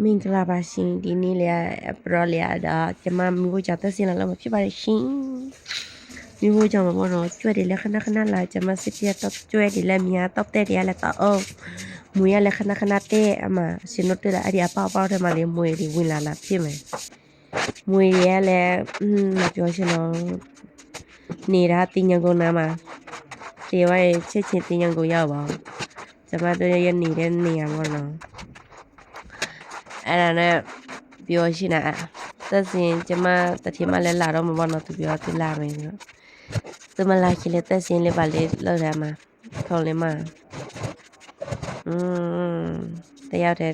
မင်္ဂလာပါရှင်ဒီနေ့လည်းပရောလျာတော့ကျမမျိုးကြောင့်တက်စင်လာလို့မဖြစ်ပါရှင်မျိုးကြောင့်မပေါ်တော့ကျွဲ့တယ်လည်းခဏခဏလာကျမစစ်ပြတော့ကျွဲ့တယ်လည်းများတော့တဲ့တယ်လည်းတော့အော်မွေရလည်းခဏခဏတဲ့အမရှင်တို့တဲ့အဲ့ဒီအပေါပေါတဲ့မှာလေမွေဒီဝင်လာဖြစ်မယ်မွေရလည်းမပြောရှင်တော့နေတာတင်ညာကုန်နာမှာဒီဝိုင်းချက်ချင်းတင်ညာကုန်ရောက်ပါကျမတို့ရနေတဲ့နေရာပေါ့နော်အဲ့ဒါနဲ့ပြောရှိနေသက်စင်ကျမတတိမလည်းလာတော့မဘောတော့သူပြောသူလာမယ်နော်သူမလာခင်လည်းသက်စင်လေးပါလေးလောက်ရမှာခေါင်းလေးမှာတရားတဲ့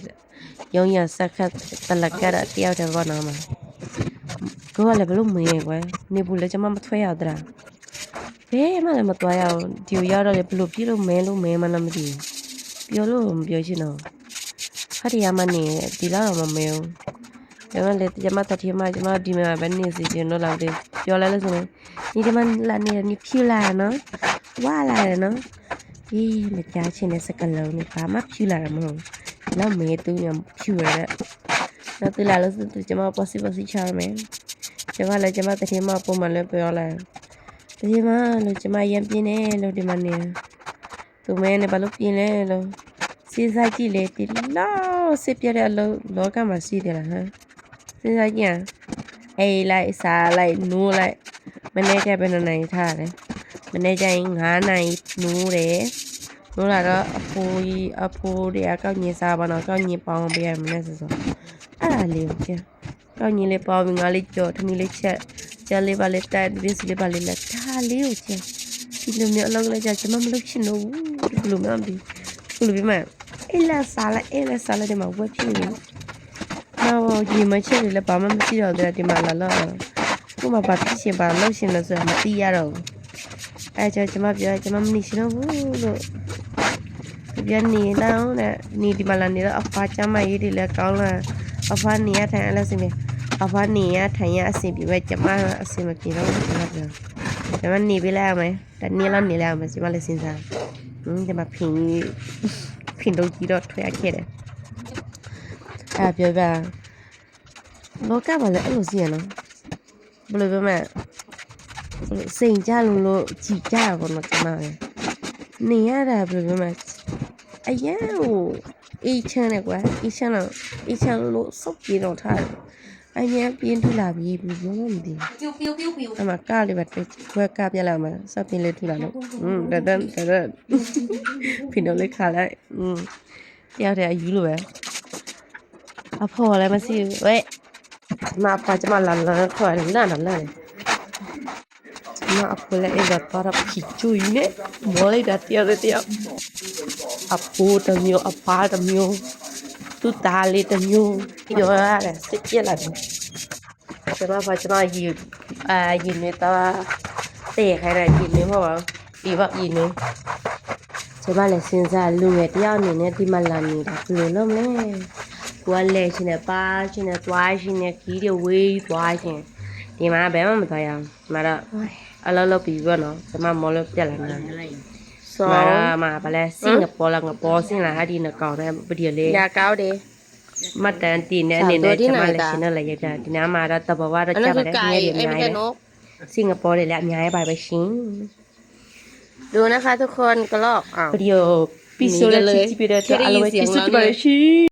ရုံရဆက်ခတ်တလကရတရားတဲ့ဘောနော်မှာကိုကလည်းဘလို့မင်းကွယ်နေဘူးလေကျမမထွဲရတော့ဘယ်မှလည်းမတွားရအောင်ဒီရောက်တော့လေဘလို့ပြလို့မဲလို့မဲမလားမသိဘူးပြောလို့မပြောရှင်တော့ခရီးရမနေဒီလောက်တော့မမဲဘူးကျမလည်းကျမတတိမကျမဒီမှာပဲနေစီရှင်တော့လောက်တယ်ပြောလိုက်လို့ဆိုရင်ဒီဒီမှာလာနေနေဖြူလာနော်ဝါလာတယ်နော်ဒီမကြားချင်းတဲ့စကလုံးနဲ့ဘာမှဖြူလာတာမဟုတ်တော့မဲသူညဖြူရတဲ့နောက်သူလာလို့ဆိုကျမ possible ချာမယ်ကျမလည်းကျမတတိမပုံမှန်လည်းပြောလိုက်တတိမလို့ကျမရံပြင်းနေလို့ဒီမှာနေသူမဲနဲ့ဘာလို့ပြင်းလဲလို့စဉ်းစားကြည့်လေဒီလောက်စစ်ပြတဲ့အလုံးလောကမှာရှိတယ်လားဟမ်စဉ်းစားကြည့်အေးလိုက်စားလိုက်နိုးလိုက်မနေ့ကဘယ်နှစ်နိုင်ထားတယ်မနေ့ကျရင်9နိုင်နိုးတယ်နိုးလာတော့အဖိုးတွေကကောက်ညင်စားပါတော့ကောက်ညင်ပေါင်းပေးရမလဲဆိုအဲ့ဒါလေးကိုကောက်ညင်လေးပေါင်းပြီးငါလေးကြော်ထမီလေးချက်ကျလေးပါလေးတက်ဒီစလေးပါလေးလက်ထားလေးကိုချင်းဒီလိုမျိုးအလုပ်လိုက်ကြကျမမလုပ်ချင်တော့ဘူးဒီလိုမျိုးဒီလိုပြီးမှအေးလာစားလိုက်ဒီမှာဝက်ဖြစ်နေနော်ဒီမချက်လေးလည်းဘာမှမရှိတော့တဲ့ဒီမှာလာတော့ကိုမဘာဖြစ်ရှင်ဘာလုပ်ရှင်လို့ဆိုတာမသိရတော့ဘူးအဲကြောင့်ကျမပြောကျမမနေရှင်တော့ဘူးလို့ပြန်နေတော့တဲ့နေဒီမှာလာနေတော့အဖာချမ်းမရေးတွေလည်းကောင်းလာအဖာနေရထိုင်အဲ့လိုစင်အဖာနေရထိုင်ရအဆင်ပြေပဲကျမအဆင်မပြေတော့ဘူးကျမပြောကျမနေပေးလိုက်ရမယ်တနေ့လောက်နေလိုက်ရမယ်ကျမလည်းစဉ်းစားဒီမှာဖင်တော့ကြီးတော့ထွေးခဲ့တယ်အဲ့ပြောပြလောကမှာလည်းအဲ့လိုစီရနော်ဘယ်လိုပြောမလဲစိန်ကြလို့ကြည်ကြရပါတော့ကျမလည်းနေရတာဘယ်လိုပြောမလဲအရန်ကိုအေးချမ်းတယ်ကွာအေးချမ်းလို့စုပ်ပြေတော့ထားတယ်အရင်ပြင်းထလာပြီဘယ်လိုမှမသိဘူးအမကားလေးပဲခွဲကားပြလိုက်မှာစပြင်းလေးထူလာလို့တန်ဖင်တော့လေးခါလိုက်တယောက်တည်းအယူလိုပဲအဖော်လည်းမရှိဘူးဝဲမအဖကျမလာခေါ်တယ်နားနားမအဖေလည်းအဲ့ဒါတော့ဖြစ်ချူနေမော်လေးတယောက်အဖိုးတမျိုးအဖားတမျိုးသူသားလေးတမျိုးပြောရတယ်စစ်ပြက်လာတယ်ကျမယူနေတော့တဲ့ခိုင်းတယ်ယူနေမဟုတ်ပါဘူးဒီဘက်ယူနေကျမလည်းစဉ်းစားလူငယ်တယောက်အနေနဲ့ဒီမှာလာနေတာဘယ်လိုလုပ်မလဲကိုယ်လည်းရှင်နဲ့ပါရှင်နဲ့သွားရှင်နဲ့ခီးတွေဝေးသွားရှင်ဒီမှာဘယ်မှမသွားရအောင်ဒီမှာတော့အလုပ်လုပ်ပြီးပေါ့နော်ကျမမော်လို့ပြက်လာနေတာဆိုမှာဗလဲစင်ကာပူလာငါပေါ်စင်လာဟာဒီနကောင်နဲ့ပဒီလေရကောက်တယ်မတန်တီနဲ့အနေနဲ့ကျမလည်းရှင်နဲ့လည်းရပြဒီနားမှာတော့တဘဝတော့ကြပါတယ်ငယ်ရအများကြီးစင်ကာပူတွေလည်းအများကြီးပါပဲရှင်ดูนะคะทุกคนก็ลอกวิดีโอปิโซเลจิปิเดตอลเวจิสุดไปเลยชี